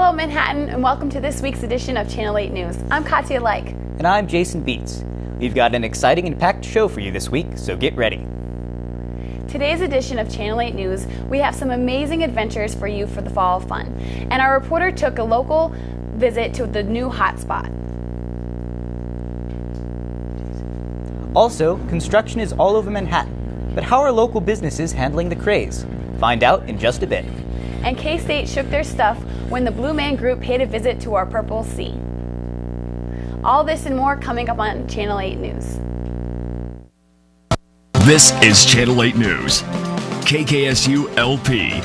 Hello Manhattan, and welcome to this week's edition of Channel 8 News. I'm Katya Like. And I'm Jason Beats. We've got an exciting and packed show for you this week, so get ready. Today's edition of Channel 8 News, we have some amazing adventures for you for the fall of fun. And our reporter took a local visit to the new hotspot. Also, construction is all over Manhattan. But how are local businesses handling the craze? Find out in just a bit. And K-State shook their stuff when the Blue Man Group paid a visit to our Purple Sea. All this and more coming up on Channel 8 News. This is Channel 8 News, KKSU LP.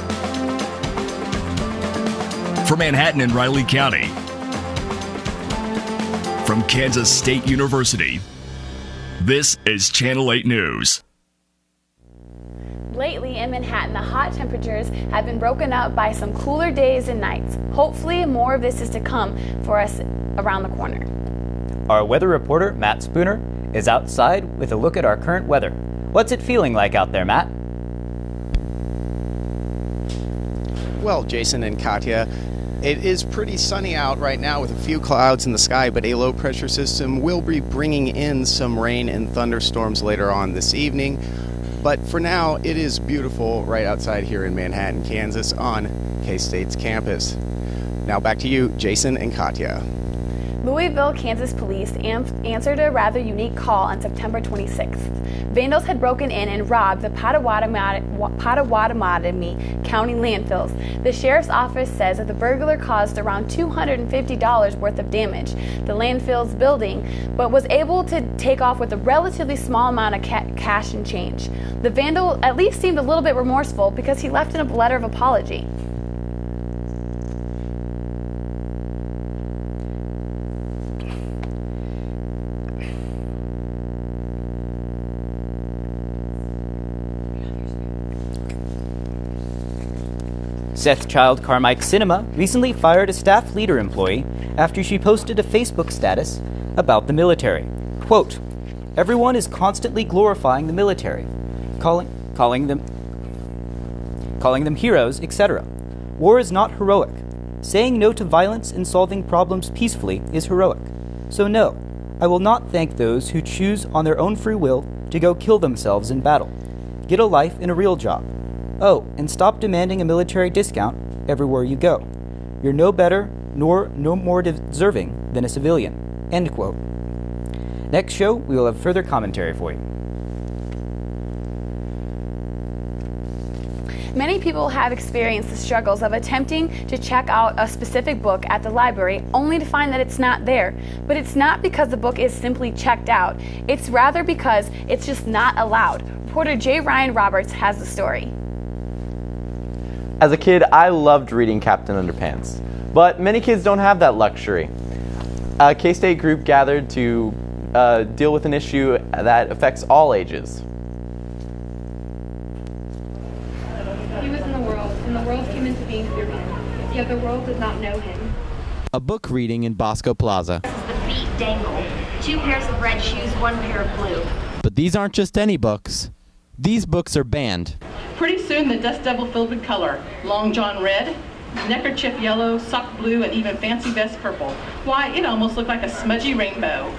For Manhattan and Riley County. From Kansas State University, this is Channel 8 News. Lately in Manhattan, the hot temperatures have been broken up by some cooler days and nights. Hopefully, more of this is to come for us around the corner. Our weather reporter, Matt Spooner, is outside with a look at our current weather. What's it feeling like out there, Matt? Well, Jason and Katya, it is pretty sunny out right now with a few clouds in the sky, but a low pressure system will be bringing in some rain and thunderstorms later on this evening. But for now, it is beautiful right outside here in Manhattan, Kansas on K-State's campus. Now back to you, Jason and Katya. Louisville, Kansas police answered a rather unique call on September 26th. Vandals had broken in and robbed the Pottawatomie County landfills. The sheriff's office says that the burglar caused around $250 worth of damage, the landfill's building, but was able to take off with a relatively small amount of cash and change. The vandal at least seemed a little bit remorseful because he left in a letter of apology. Seth Child Carmike Cinema recently fired a staff leader employee after she posted a Facebook status about the military. Quote, "Everyone is constantly glorifying the military, calling them heroes, etc. War is not heroic. Saying no to violence and solving problems peacefully is heroic. So no, I will not thank those who choose on their own free will to go kill themselves in battle. Get a life and a real job. Oh, and stop demanding a military discount everywhere you go. You're no better nor no more deserving than a civilian." End quote. Next show, we will have further commentary for you. Many people have experienced the struggles of attempting to check out a specific book at the library only to find that it's not there. But it's not because the book is simply checked out. It's rather because it's just not allowed. Reporter J. Ryan Roberts has the story. As a kid, I loved reading Captain Underpants, but many kids don't have that luxury. A K-State group gathered to deal with an issue that affects all ages. He was in the world, and the world came into being through him, yet the world did not know him. A book reading in Bosco Plaza. The feet dangle. 2 pairs of red shoes, 1 pair of blue. But these aren't just any books. These books are banned. Pretty soon the dust devil filled with color. Long john red, neckerchief yellow, sock blue, and even fancy vest purple. Why, it almost looked like a smudgy rainbow.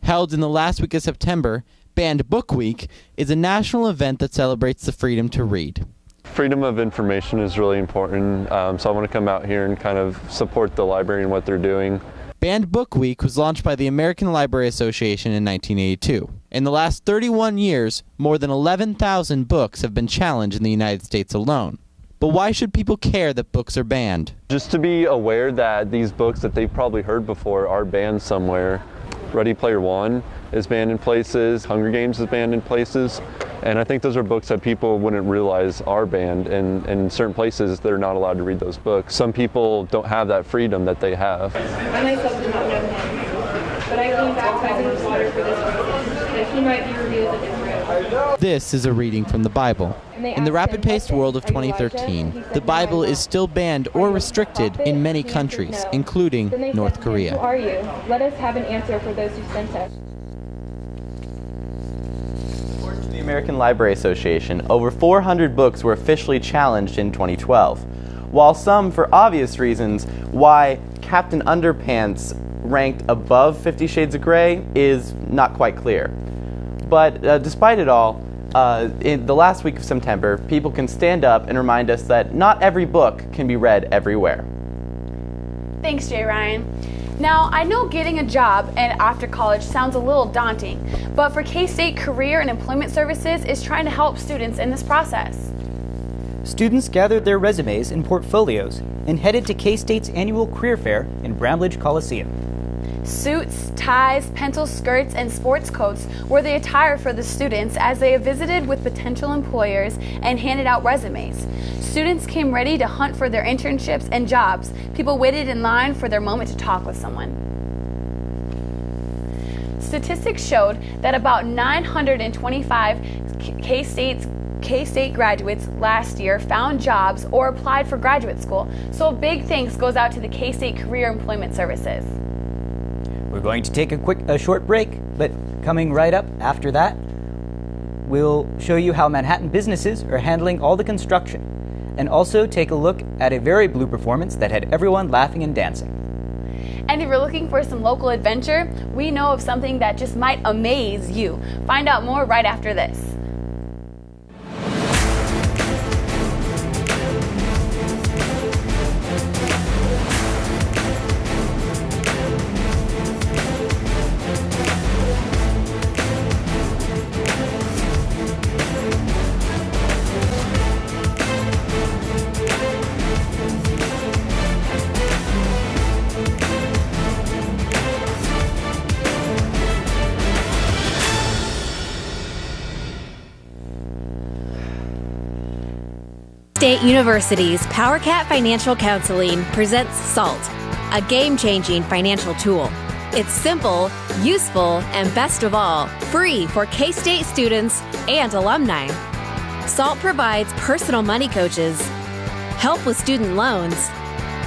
Held in the last week of September, Banned Book Week is a national event that celebrates the freedom to read. Freedom of information is really important, so I want to come out here and kind of support the library and what they're doing. Banned Book Week was launched by the American Library Association in 1982. In the last 31 years, more than 11,000 books have been challenged in the United States alone. But why should people care that books are banned? Just to be aware that these books that they've probably heard before are banned somewhere. Ready Player One is banned in places, Hunger Games is banned in places, and I think those are books that people wouldn't realize are banned, and in certain places they're not allowed to read those books. Some people don't have that freedom that they have. I myself did not know him, but I came baptizing with water for this reason, that he might be revealed in Israel. This is a reading from the Bible. In the rapid-paced world of 2013, the Bible is still banned or restricted in many countries, including North Korea. Who are you? Let us have an answer for those who sent us. According to the American Library Association, over 400 books were officially challenged in 2012. while some for obvious reasons. Why Captain Underpants ranked above 50 Shades of Grey is not quite clear. But despite it all, in the last week of September, people can stand up and remind us that not every book can be read everywhere. Thanks, Jay Ryan. Now, I know getting a job and after college sounds a little daunting, but for K-State Career and Employment Services is trying to help students in this process. Students gathered their resumes and portfolios and headed to K-State's annual career fair in Bramlage Coliseum. Suits, ties, pencil skirts, and sports coats were the attire for the students as they visited with potential employers and handed out resumes. Students came ready to hunt for their internships and jobs. People waited in line for their moment to talk with someone. Statistics showed that about 925 K-State graduates last year found jobs or applied for graduate school, so a big thanks goes out to the K-State Career Employment Services. We're going to take a short break, but coming right up after that, we'll show you how Manhattan businesses are handling all the construction, and also take a look at a very blue performance that had everyone laughing and dancing. And if you're looking for some local adventure, we know of something that just might amaze you. Find out more right after this. State University's PowerCat Financial Counseling presents SALT, a game-changing financial tool. It's simple, useful, and best of all, free for K-State students and alumni. SALT provides personal money coaches, help with student loans,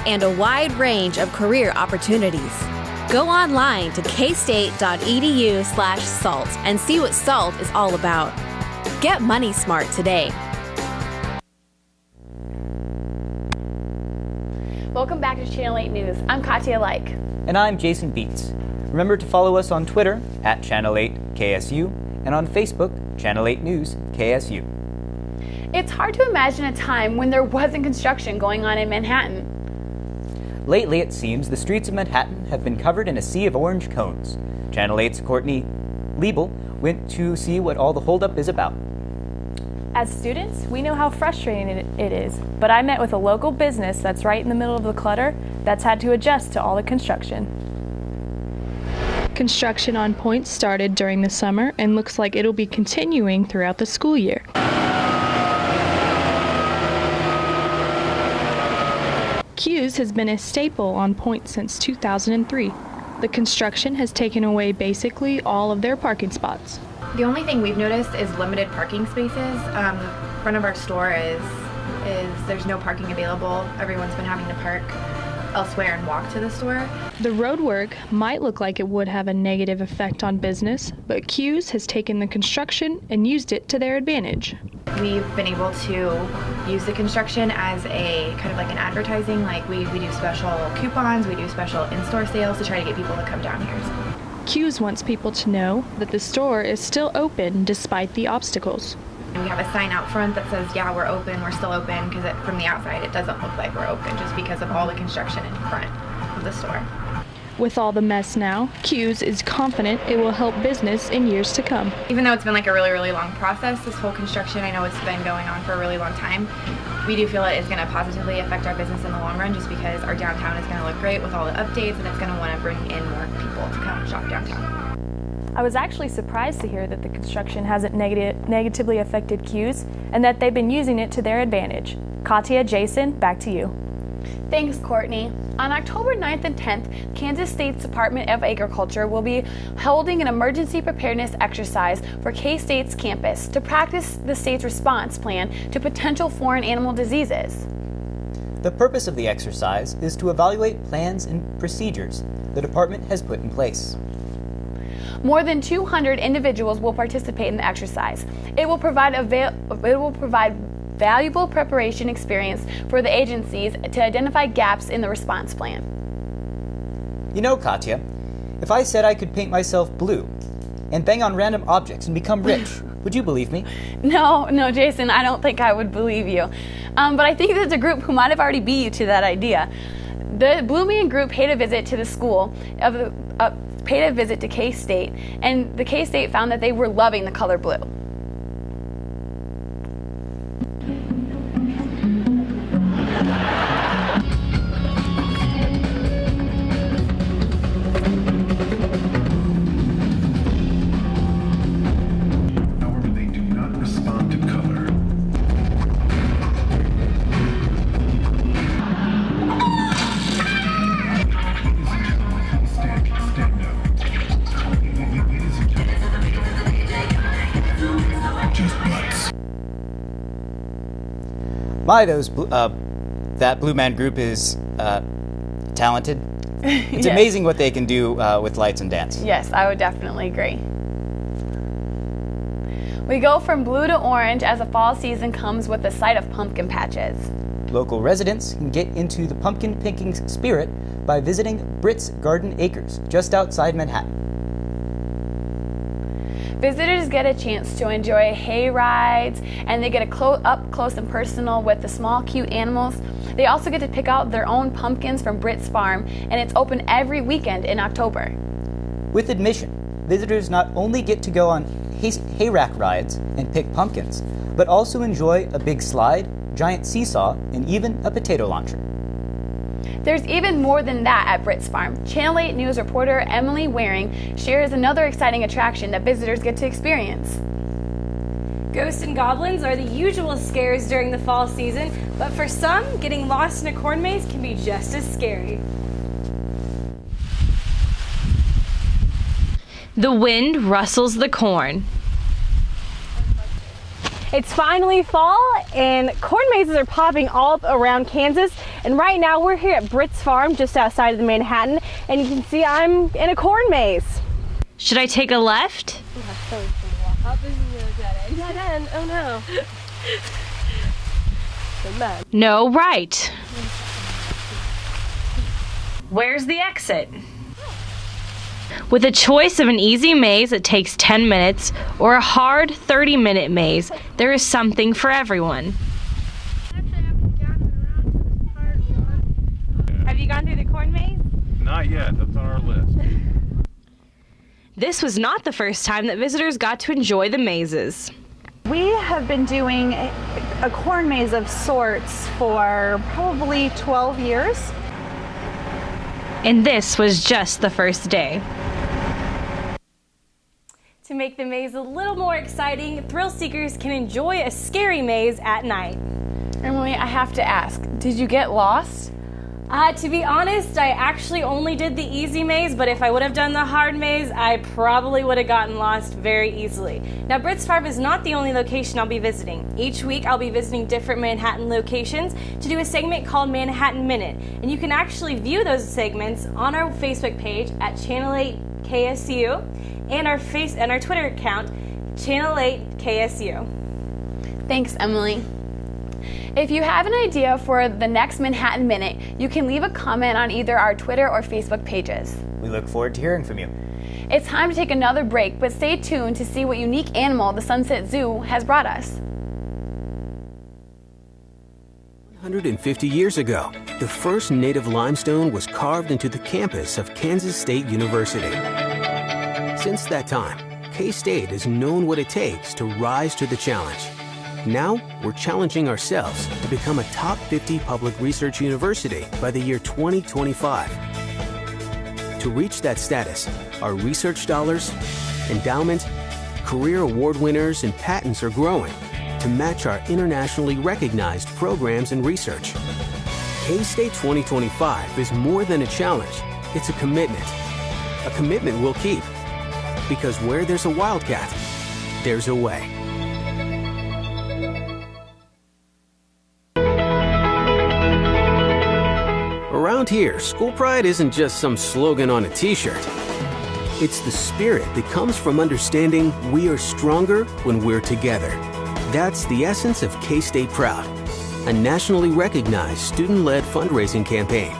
and a wide range of career opportunities. Go online to kstate.edu/SALT and see what SALT is all about. Get money smart today. Welcome back to Channel 8 News. I'm Katya Like. And I'm Jason Beats. Remember to follow us on Twitter at Channel 8 KSU and on Facebook, Channel 8 News KSU. It's hard to imagine a time when there wasn't construction going on in Manhattan. Lately, it seems the streets of Manhattan have been covered in a sea of orange cones. Channel 8's Courtney Liebel went to see what all the holdup is about. As students, we know how frustrating it is, but I met with a local business that's right in the middle of the clutter that's had to adjust to all the construction. Construction on Point started during the summer and looks like it'll be continuing throughout the school year. Q's has been a staple on Point since 2003. The construction has taken away basically all of their parking spots. The only thing we've noticed is limited parking spaces. Front of our store is there's no parking available. Everyone's been having to park elsewhere and walk to the store. The road work might look like it would have a negative effect on business, but Q's has taken the construction and used it to their advantage. We've been able to use the construction as a kind of like an advertising, like we do special coupons, we do special in-store sales to try to get people to come down here. Q's wants people to know that the store is still open despite the obstacles. And we have a sign out front that says, yeah, we're open, we're still open, because from the outside it doesn't look like we're open just because of all the construction in front of the store. With all the mess now, Q's is confident it will help business in years to come. Even though it's been like a really, really long process, this whole construction, I know it's been going on for a really long time, we do feel it is going to positively affect our business in the long run just because our downtown is going to look great with all the updates and it's going to want to bring in more people to come shop downtown. I was actually surprised to hear that the construction hasn't negatively affected Q's and that they've been using it to their advantage. Katya, Jason, back to you. Thanks, Courtney. On October 9th and 10th, Kansas State's Department of Agriculture will be holding an emergency preparedness exercise for K-State's campus to practice the state's response plan to potential foreign animal diseases. The purpose of the exercise is to evaluate plans and procedures the department has put in place. More than 200 individuals will participate in the exercise. It will provide valuable preparation experience for the agencies to identify gaps in the response plan. You know, Katya, if I said I could paint myself blue and bang on random objects and become rich, would you believe me? No, Jason, I don't think I would believe you. But I think there's a group who might have already beat you to that idea. The Blue Man Group paid a visit to the school paid a visit to K-State, and the K-State found that they were loving the color blue. That Blue Man Group is talented. It's Yes. amazing what they can do with lights and dance. Yes, I would definitely agree. We go from blue to orange as the fall season comes with the sight of pumpkin patches. Local residents can get into the pumpkin picking spirit by visiting Britt's Garden Acres, just outside Manhattan. Visitors get a chance to enjoy hay rides, and they get up close and personal with the small, cute animals. They also get to pick out their own pumpkins from Britt's farm, and it's open every weekend in October. With admission, visitors not only get to go on hay rack rides and pick pumpkins, but also enjoy a big slide, giant seesaw, and even a potato launcher. There's even more than that at Britt's farm. Channel 8 News reporter Emily Waring shares another exciting attraction that visitors get to experience. Ghosts and goblins are the usual scares during the fall season, but for some, getting lost in a corn maze can be just as scary. The wind rustles the corn. It's finally fall, and corn mazes are popping all up around Kansas. And right now we're here at Britt's farm just outside of the Manhattan, and you can see I'm in a corn maze. Should I take a left? Dead end. Oh no. No, right. Where's the exit? With a choice of an easy maze that takes 10 minutes or a hard 30-minute maze, there is something for everyone. Have you gone through the corn maze? Not yet. That's on our list. This was not the first time that visitors got to enjoy the mazes. We have been doing a corn maze of sorts for probably 12 years. And this was just the first day. To make the maze a little more exciting, thrill seekers can enjoy a scary maze at night. Emily, I have to ask, did you get lost? To be honest, I actually only did the easy maze, but if I would have done the hard maze, I probably would have gotten lost very easily. Now, Britt's Farm is not the only location I'll be visiting. Each week, I'll be visiting different Manhattan locations to do a segment called Manhattan Minute, and you can actually view those segments on our Facebook page at Channel 8 KSU and our Twitter account, Channel 8 KSU. Thanks, Emily. If you have an idea for the next Manhattan Minute, you can leave a comment on either our Twitter or Facebook pages. We look forward to hearing from you. It's time to take another break, but stay tuned to see what unique animal the Sunset Zoo has brought us. 150 years ago, the first native limestone was carved into the campus of Kansas State University. Since that time, K-State has known what it takes to rise to the challenge. Now, we're challenging ourselves to become a top 50 public research university by the year 2025. To reach that status, our research dollars, endowment, career award winners, and patents are growing to match our internationally recognized programs and research. K-State 2025 is more than a challenge, it's a commitment. A commitment we'll keep. Because where there's a wildcat, there's a way. Around here, school pride isn't just some slogan on a t-shirt. It's the spirit that comes from understanding we are stronger when we're together. That's the essence of K-State Proud, a nationally recognized student-led fundraising campaign.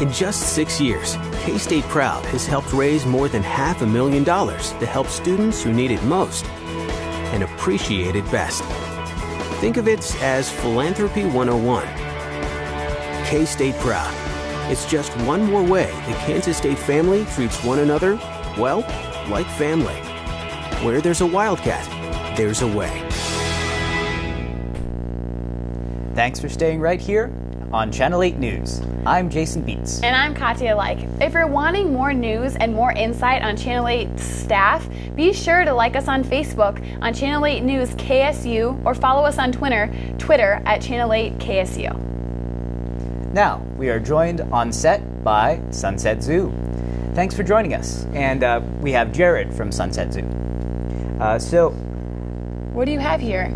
In just 6 years, K-State Proud has helped raise more than $500,000 to help students who need it most and appreciate it best. Think of it as Philanthropy 101. K-State Proud. It's just one more way the Kansas State family treats one another, well, like family. Where there's a Wildcat, there's a way. Thanks for staying right here on Channel 8 News. I'm Jason Beats. And I'm Katya Like. If you're wanting more news and more insight on Channel 8 staff, be sure to like us on Facebook on Channel 8 News KSU or follow us on Twitter at Channel 8 KSU. Now, we are joined on set by Sunset Zoo. Thanks for joining us. And we have Jared from Sunset Zoo. What do you have here?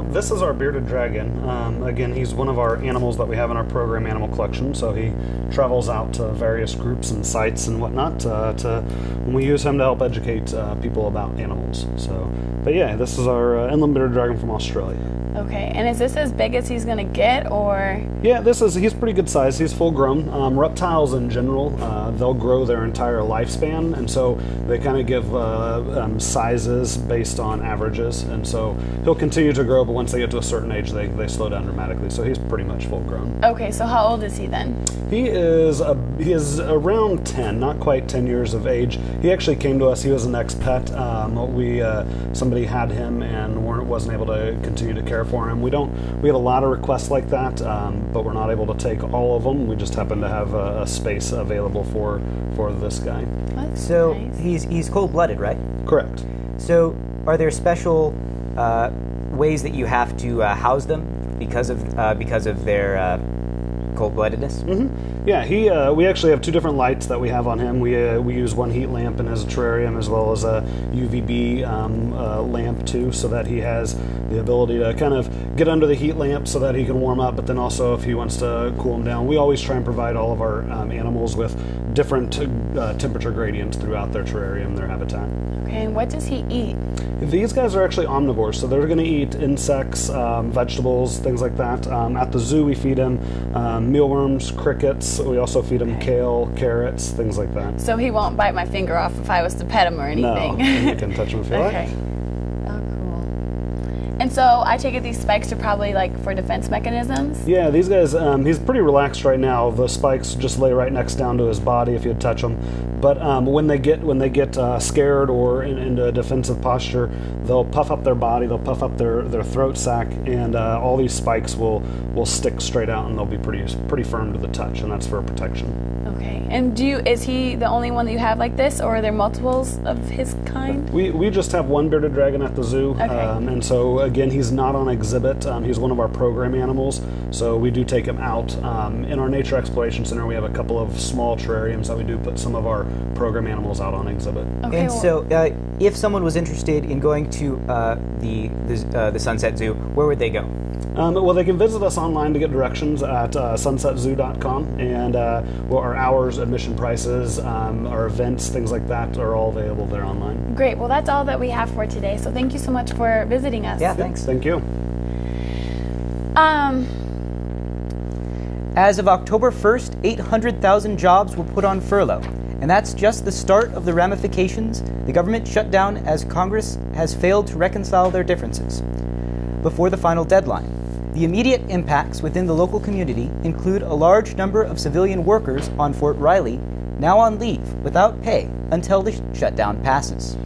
This is our bearded dragon. Again, he's one of our animals that we have in our program animal collection, so he travels out to various groups and sites and whatnot when we use him to help educate people about animals. But yeah, this is our inland bearded dragon from Australia. Okay, and is this as big as he's gonna get, or? Yeah, he's pretty good size. He's full grown. Reptiles in general, they'll grow their entire lifespan, and so they kind of give sizes based on averages, and so he'll continue to grow, but once they get to a certain age, they slow down dramatically, so he's pretty much full grown. Okay, so how old is he then? He is around 10, not quite 10 years of age. He actually came to us. He was an ex-pet. Somebody had him and wasn't able to continue to care for him. We have a lot of requests like that, but we're not able to take all of them. We just happen to have a space available for this guy. That's so nice. he's cold-blooded, right? Correct. So are there special ways that you have to house them because of their cold-bloodedness? Mm-hmm. Yeah, we actually have two different lights that we have on him. We use one heat lamp in his terrarium as well as a UVB lamp too, so that he has the ability to kind of get under the heat lamp so that he can warm up, but then also if he wants to cool him down. We always try and provide all of our animals with different temperature gradients throughout their terrarium, their habitat. Okay, and what does he eat? These guys are actually omnivores, so they're going to eat insects, vegetables, things like that. At the zoo, we feed him mealworms, crickets. We also feed him kale, carrots, things like that. So he won't bite my finger off if I was to pet him or anything? No, you can touch him if you okay. like. Oh, cool. And so I take it these spikes are probably like for defense mechanisms? Yeah, these guys, he's pretty relaxed right now. The spikes just lay right next down to his body if you touch them. But when they get scared or into a defensive posture, they'll puff up their body, they'll puff up their throat sac, and all these spikes will stick straight out, and they'll be pretty firm to the touch, and that's for protection. Okay. And is he the only one that you have like this, or are there multiples of his kind? We just have one bearded dragon at the zoo, okay. And so again, he's not on exhibit. He's one of our program animals, so we do take him out. In our Nature Exploration Center, we have a couple of small terrariums that we do put some of our program animals out on exhibit. Okay, and so, if someone was interested in going to the Sunset Zoo, where would they go? Well, they can visit us online to get directions at sunsetzoo.com, and our hours, admission prices, our events, things like that are all available there online. Great. Well, that's all that we have for today. So thank you so much for visiting us. Yeah, thanks. Thank you. As of October 1st, 800,000 jobs were put on furlough. And that's just the start of the ramifications the government shut down as Congress has failed to reconcile their differences. Before the final deadline, the immediate impacts within the local community include a large number of civilian workers on Fort Riley now on leave without pay until the shutdown passes.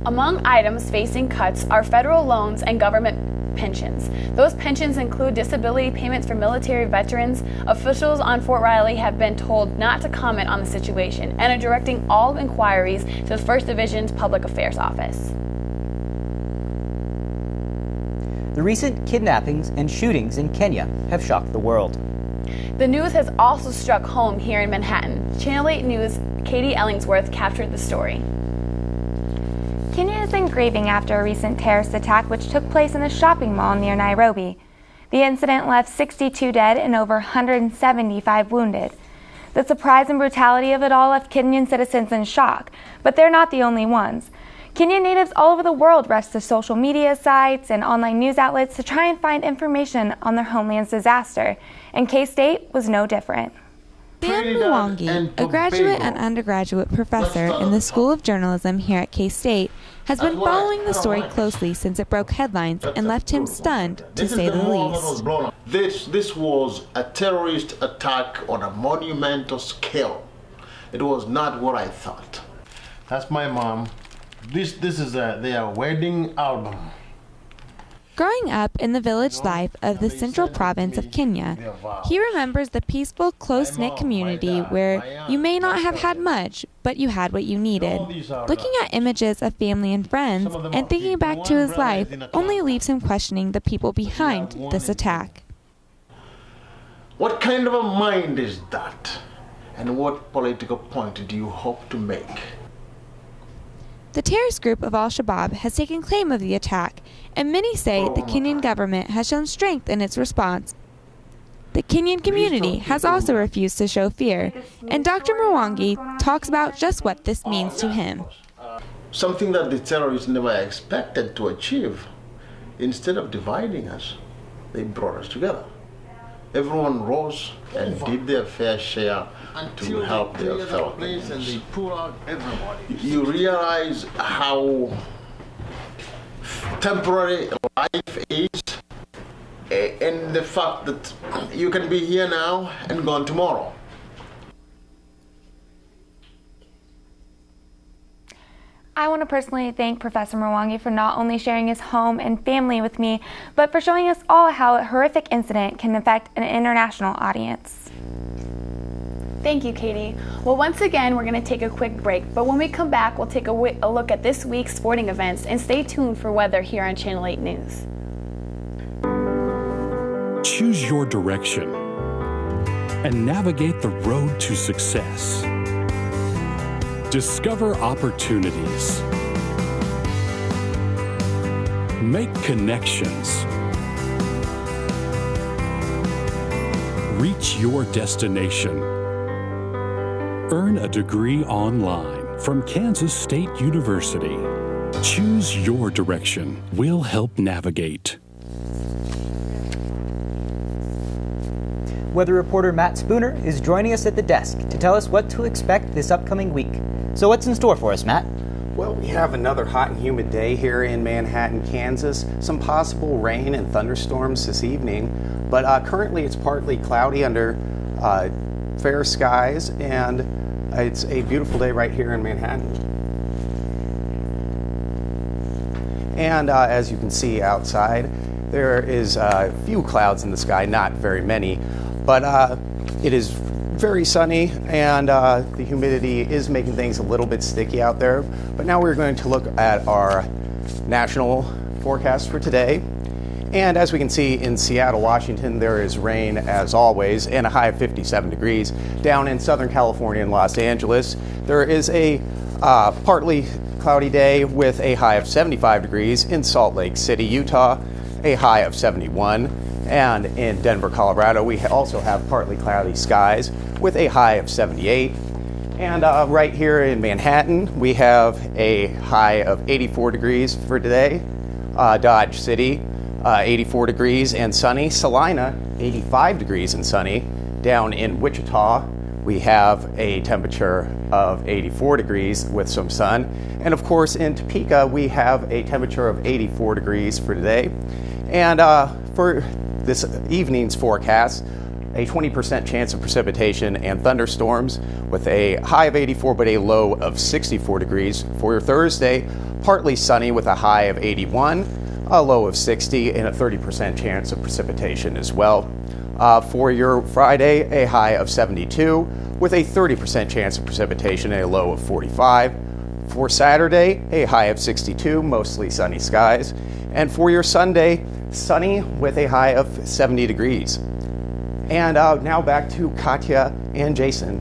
Among items facing cuts are federal loans and government pensions. Those pensions include disability payments for military veterans. Officials on Fort Riley have been told not to comment on the situation and are directing all inquiries to the 1st Division's Public Affairs Office. The recent kidnappings and shootings in Kenya have shocked the world. The news has also struck home here in Manhattan. Channel 8 News' Katie Ellingsworth captured the story. Kenya is in grieving after a recent terrorist attack which took place in a shopping mall near Nairobi. The incident left 62 dead and over 175 wounded. The surprise and brutality of it all left Kenyan citizens in shock, but they're not the only ones. Kenyan natives all over the world rushed to social media sites and online news outlets to try and find information on their homeland's disaster, and K-State was no different. Sam Mwangi, a graduate and undergraduate professor in the School of Journalism here at K-State, has been following the story closely since it broke headlines and left him stunned, to say the least. This was a terrorist attack on a monumental scale. It was not what I thought. That's my mom. This is their wedding album. Growing up in the village life of the central province of Kenya, he remembers the peaceful, close-knit community where you may not have had much, but you had what you needed. Looking at images of family and friends and thinking back to his life only leaves him questioning the people behind this attack. What kind of a mind is that? And what political point do you hope to make? The terrorist group of Al-Shabaab has taken claim of the attack, and many say the Kenyan government has shown strength in its response. The Kenyan community has also refused to show fear, and Dr. Mwangi talks about just what this means to him. Something that the terrorists never expected to achieve. Instead of dividing us, they brought us together. Everyone rose and did their fair share to help their fellow Kenyans. You realize how temporary life is, and the fact that you can be here now and gone tomorrow. I want to personally thank Professor Mwangi for not only sharing his home and family with me, but for showing us all how a horrific incident can affect an international audience. Thank you, Katie. Well, once again, we're going to take a quick break, but when we come back, we'll take a look at this week's sporting events, and stay tuned for weather here on Channel 8 News. Choose your direction and navigate the road to success. Discover opportunities. Make connections. Reach your destination. Earn a degree online from Kansas State University. Choose your direction. We'll help navigate. Weather reporter Matt Spooner is joining us at the desk to tell us what to expect this upcoming week. So what's in store for us, Matt? Well, we have another hot and humid day here in Manhattan, Kansas. Some possible rain and thunderstorms this evening, but currently it's partly cloudy under fair skies, and it's a beautiful day right here in Manhattan. And as you can see outside, there is a few clouds in the sky, not very many, but it is very sunny, and the humidity is making things a little bit sticky out there. But now we're going to look at our national forecast for today. And as we can see in Seattle, Washington, there is rain as always, and a high of 57 degrees. Down in Southern California and Los Angeles, there is a partly cloudy day with a high of 75 degrees. In Salt Lake City, Utah, a high of 71. And in Denver, Colorado, we also have partly cloudy skies with a high of 78. And right here in Manhattan, we have a high of 84 degrees for today. Dodge City, 84 degrees and sunny. Salina, 85 degrees and sunny. Down in Wichita, we have a temperature of 84 degrees with some sun. And of course, in Topeka, we have a temperature of 84 degrees for today. And for this evening's forecast, a 20% chance of precipitation and thunderstorms with a high of 84 but a low of 64 degrees. For your Thursday, partly sunny with a high of 81, a low of 60, and a 30% chance of precipitation as well. For your Friday, a high of 72 with a 30% chance of precipitation and a low of 45. For Saturday, a high of 62, mostly sunny skies. And for your Sunday, sunny with a high of 70 degrees. And now back to Katya and Jason.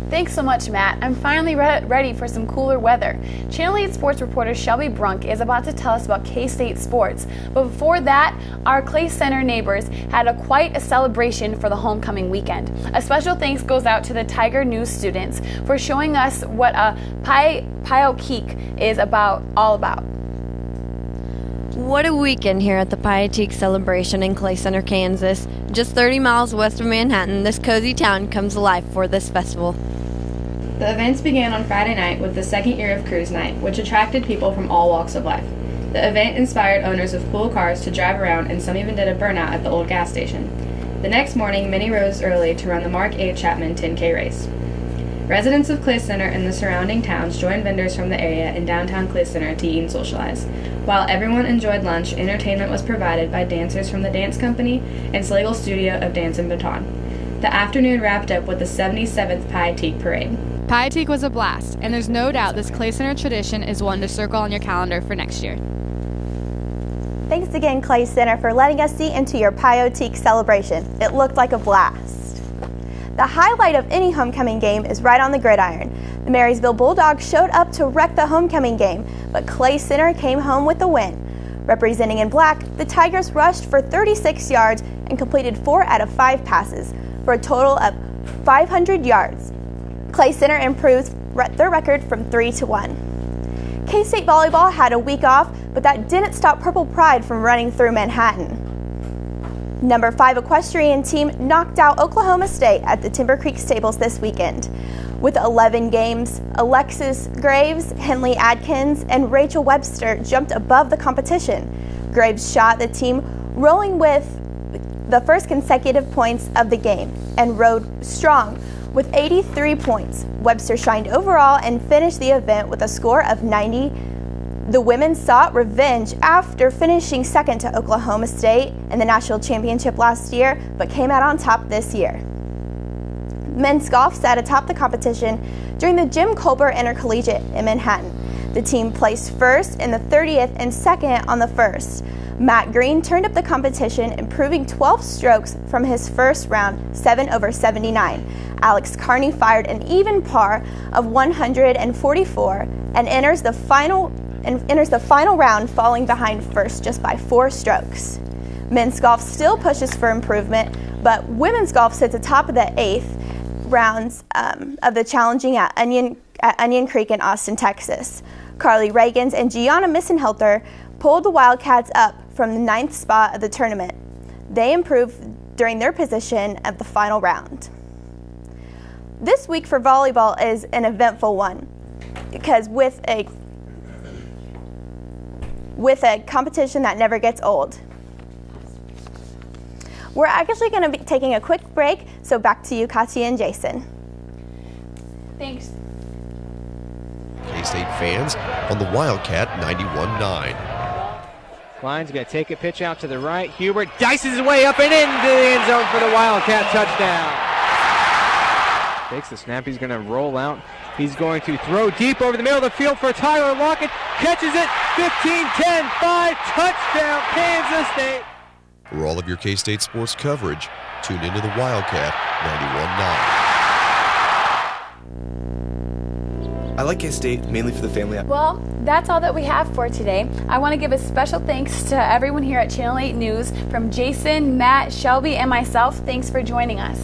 Thanks so much, Matt. I'm finally ready for some cooler weather. Channel 8 sports reporter Shelby Brunk is about to tell us about K-State sports. But before that, our Clay Center neighbors had quite a celebration for the homecoming weekend. A special thanks goes out to the Tiger News students for showing us what a Piokeek is all about. What a weekend here at the Pioteek celebration in Clay Center, Kansas. Just 30 miles west of Manhattan, this cozy town comes alive for this festival. The events began on Friday night with the second year of Cruise Night, which attracted people from all walks of life. The event inspired owners of cool cars to drive around, and some even did a burnout at the old gas station. The next morning, many rose early to run the Mark A. Chapman 10K race. Residents of Clay Center and the surrounding towns joined vendors from the area in downtown Clay Center to eat and socialize. While everyone enjoyed lunch, entertainment was provided by dancers from the dance company and Slagle Studio of Dance and Baton. The afternoon wrapped up with the 77th Pioteek Parade. Pioteek was a blast, and there's no doubt this Clay Center tradition is one to circle on your calendar for next year. Thanks again, Clay Center, for letting us see into your Pioteek celebration. It looked like a blast. The highlight of any homecoming game is right on the gridiron. The Marysville Bulldogs showed up to wreck the homecoming game, but Clay Center came home with the win. Representing in black, the Tigers rushed for 36 yards and completed 4 out of 5 passes for a total of 500 yards. Clay Center improved their record from 3-1. K-State volleyball had a week off, but that didn't stop Purple Pride from running through Manhattan. Number 5 equestrian team knocked out Oklahoma State at the Timber Creek Stables this weekend. With 11 games, Alexis Graves, Henley Adkins, and Rachel Webster jumped above the competition. Graves shot the team rolling with the first consecutive points of the game and rode strong with 83 points. Webster shined overall and finished the event with a score of 90. The women sought revenge after finishing second to Oklahoma State in the national championship last year, but came out on top this year. Men's golf sat atop the competition during the Jim Colbert Intercollegiate in Manhattan. The team placed first in the 30th and second on the first. Matt Green turned up the competition, improving 12 strokes from his first round, 7 over 79. Alex Carney fired an even par of 144 and enters the final round, falling behind first just by 4 strokes. Men's golf still pushes for improvement, but women's golf sits atop of the 8th rounds of the challenging at Onion Creek in Austin, Texas. Carly Reagans and Gianna Missenhelter pulled the Wildcats up from the 9th spot of the tournament. They improved during their position at the final round. This week for volleyball is an eventful one because with a competition that never gets old. We're actually going to be taking a quick break, so back to you, Katya and Jason. Thanks. K-State fans on the Wildcat 91.9. Klein's going to take a pitch out to the right. Hubert dices his way up and into the end zone for the Wildcat touchdown. Takes the snap. He's going to roll out. He's going to throw deep over the middle of the field for Tyler Lockett. Catches it. 15-10, 5, touchdown, Kansas State. For all of your K-State sports coverage, tune into the Wildcat 91.9. I like K-State mainly for the family. Well, that's all that we have for today. I want to give a special thanks to everyone here at Channel 8 News, from Jason, Matt, Shelby, and myself. Thanks for joining us.